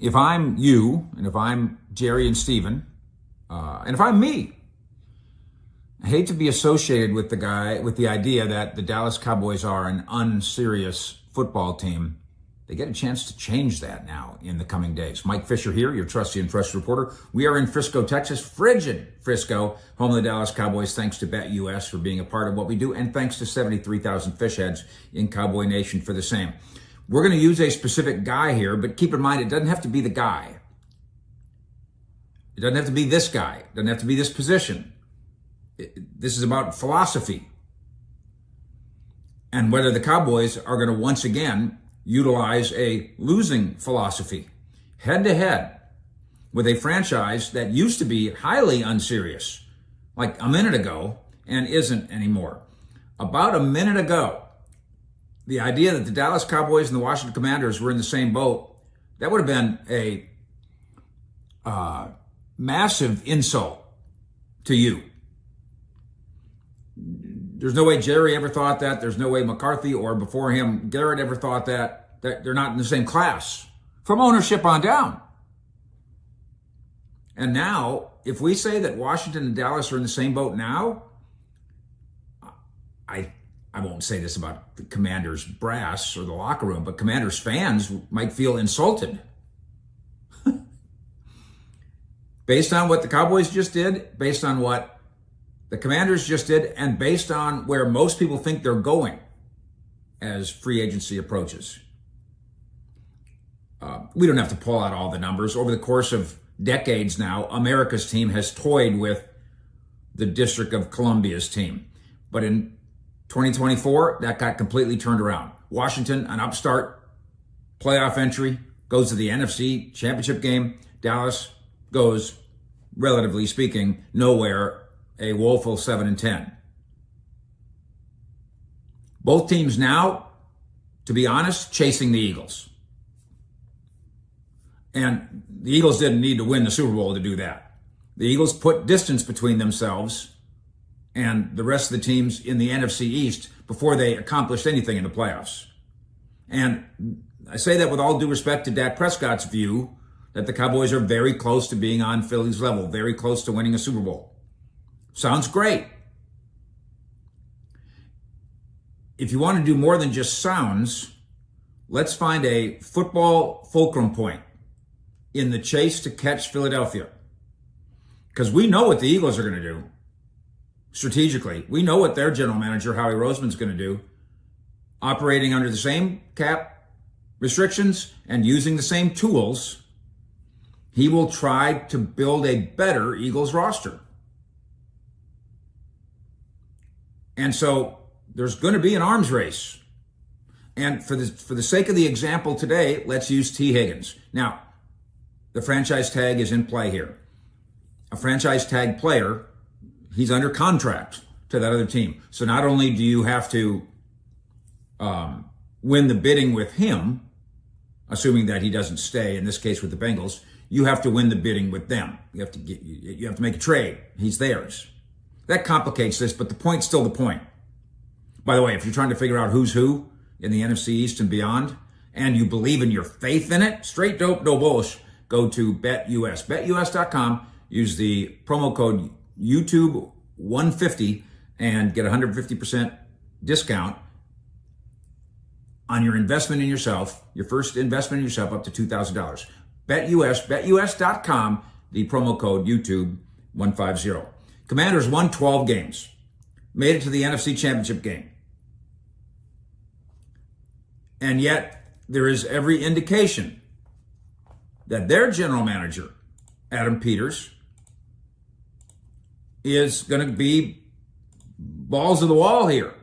if I'm you, and if I'm Jerry and Steven, and if I'm me, I hate to be associated with the idea that the Dallas Cowboys are an unserious football team. They get a chance to change that now in the coming days. Mike Fisher here, your trusty and trusted reporter. We are in Frisco, Texas, frigid Frisco, home of the Dallas Cowboys. Thanks to BetUS for being a part of what we do, and thanks to 73,000 fish heads in Cowboy Nation for the same. We're going to use a specific guy here, but keep in mind it doesn't have to be the guy. It doesn't have to be this guy. It doesn't have to be this position. This is about philosophy. And whether the Cowboys are going to once again utilize a losing philosophy head-to-head with a franchise that used to be highly unserious, like a minute ago, and isn't anymore. About a minute ago, the idea that the Dallas Cowboys and the Washington Commanders were in the same boat, that would have been a massive insult to you. There's no way Jerry ever thought that. There's no way McCarthy or before him, Garrett ever thought that they're not in the same class from ownership on down. And now, if we say that Washington and Dallas are in the same boat now, I won't say this about the Commanders brass or the locker room, but Commanders fans might feel insulted. Based on what the Cowboys just did, based on what the Commanders just did, and based on where most people think they're going as free agency approaches. We don't have to pull out all the numbers. Over the course of decades now, America's team has toyed with the District of Columbia's team. But in 2024, that got completely turned around. Washington, an upstart playoff entry, goes to the NFC Championship game. Dallas goes, relatively speaking, nowhere, a woeful 7-10. Both teams now, to be honest, chasing the Eagles. And the Eagles didn't need to win the Super Bowl to do that. The Eagles put distance between themselves and the rest of the teams in the NFC East before they accomplished anything in the playoffs. And I say that with all due respect to Dak Prescott's view that the Cowboys are very close to being on Philly's level, very close to winning a Super Bowl. Sounds great. If you want to do more than just sounds, let's find a football fulcrum point in the chase to catch Philadelphia. Because we know what the Eagles are going to do strategically. We know what their general manager, Howie Roseman's going to do, operating under the same cap restrictions and using the same tools. He will try to build a better Eagles roster. And so there's going to be an arms race. And for the sake of the example today, let's use T. Higgins. Now, the franchise tag is in play here. A franchise tag player, he's under contract to that other team. So not only do you have to win the bidding with him, assuming that he doesn't stay, in this case with the Bengals, you have to win the bidding with them. You have to make a trade. He's theirs. That complicates this, but the point's still the point. By the way, if you're trying to figure out who's who in the NFC East and beyond, and you believe in your faith in it, straight dope, no bullsh, go to BetUS. BetUS.com. Use the promo code YouTube150 and get 150% discount on your investment in yourself, your first investment in yourself up to $2,000. BetUS, BetUS.com, the promo code YouTube150. Commanders won 12 games, made it to the NFC Championship game. And yet, there is every indication that their general manager, Adam Peters, is going to be balls to the wall here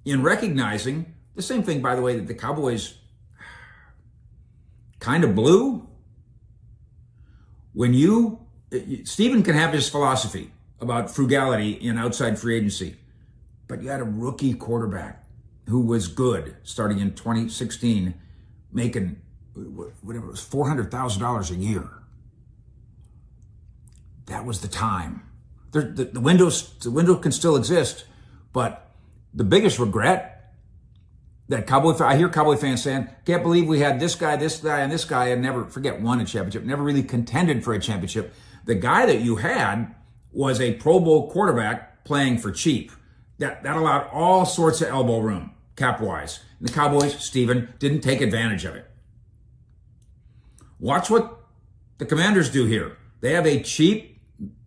in recognizing the same thing, by the way, that the Cowboys kind of blew. When Steven can have his philosophy about frugality in outside free agency, but you had a rookie quarterback who was good starting in 2016, making whatever it was, $400,000 a year. That was the time. The window can still exist, but the biggest regret that I hear Cowboy fans saying, can't believe we had this guy, and this guy, and never, forget, won a championship, never really contended for a championship. The guy that you had was a Pro Bowl quarterback playing for cheap. That allowed all sorts of elbow room, cap-wise. And the Cowboys, Steven, didn't take advantage of it. Watch what the Commanders do here. They have a cheap,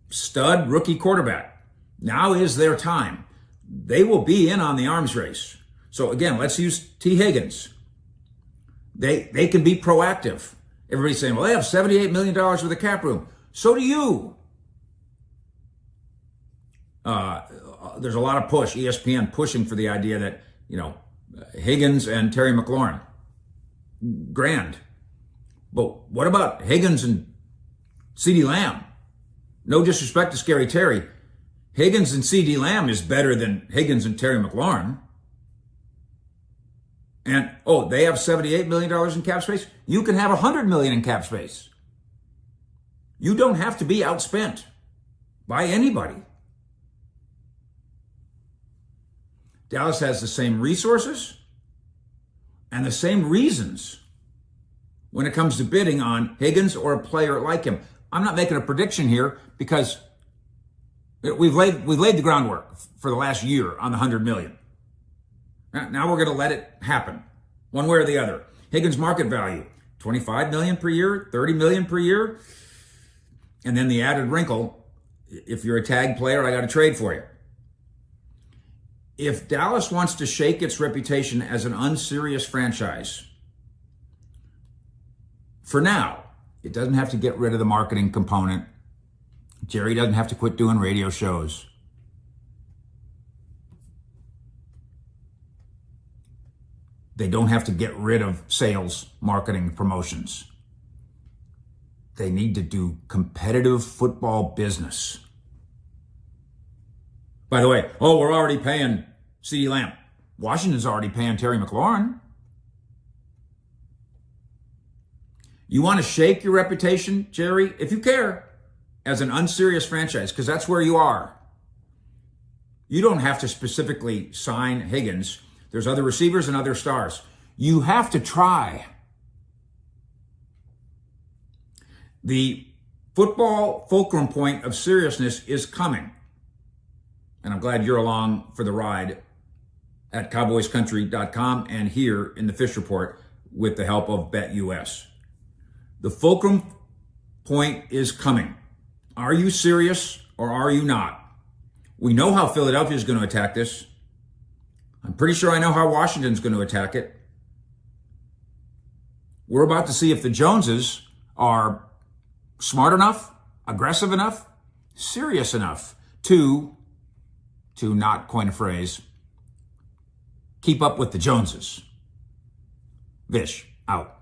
stud rookie quarterback. Now is their time. They will be in on the arms race. So again, let's use T. Higgins. They can be proactive. Everybody's saying, well, they have $78 million worth of cap room. So do you. There's a lot of push, ESPN pushing for the idea that, Higgins and Terry McLaurin, grand. But what about Higgins and CeeDee Lamb? No disrespect to Scary Terry. Higgins and CeeDee Lamb is better than Higgins and Terry McLaurin. And, they have $78 million in cap space. You can have $100 million in cap space. You don't have to be outspent by anybody. Dallas has the same resources and the same reasons when it comes to bidding on Higgins or a player like him. I'm not making a prediction here because we've laid the groundwork for the last year on the $100 million. Now we're going to let it happen, one way or the other. Higgins' market value, $25 million per year, $30 million per year. And then the added wrinkle, if you're a tag player, I got to trade for you. If Dallas wants to shake its reputation as an unserious franchise, for now, it doesn't have to get rid of the marketing component. Jerry doesn't have to quit doing radio shows. They don't have to get rid of sales, marketing, promotions. They need to do competitive football business. By the way, we're already paying CeeDee Lamb. Washington's already paying Terry McLaurin. You want to shake your reputation, Jerry, if you care, as an unserious franchise, because that's where you are. You don't have to specifically sign Higgins. There's other receivers and other stars. You have to try. The football fulcrum point of seriousness is coming. And I'm glad you're along for the ride at cowboyscountry.com and here in the Fish Report with the help of BetUS. The fulcrum point is coming. Are you serious or are you not? We know how Philadelphia is going to attack this. I'm pretty sure I know how Washington's going to attack it. We're about to see if the Joneses are smart enough, aggressive enough, serious enough to not coin a phrase, keep up with the Joneses. Vish, out.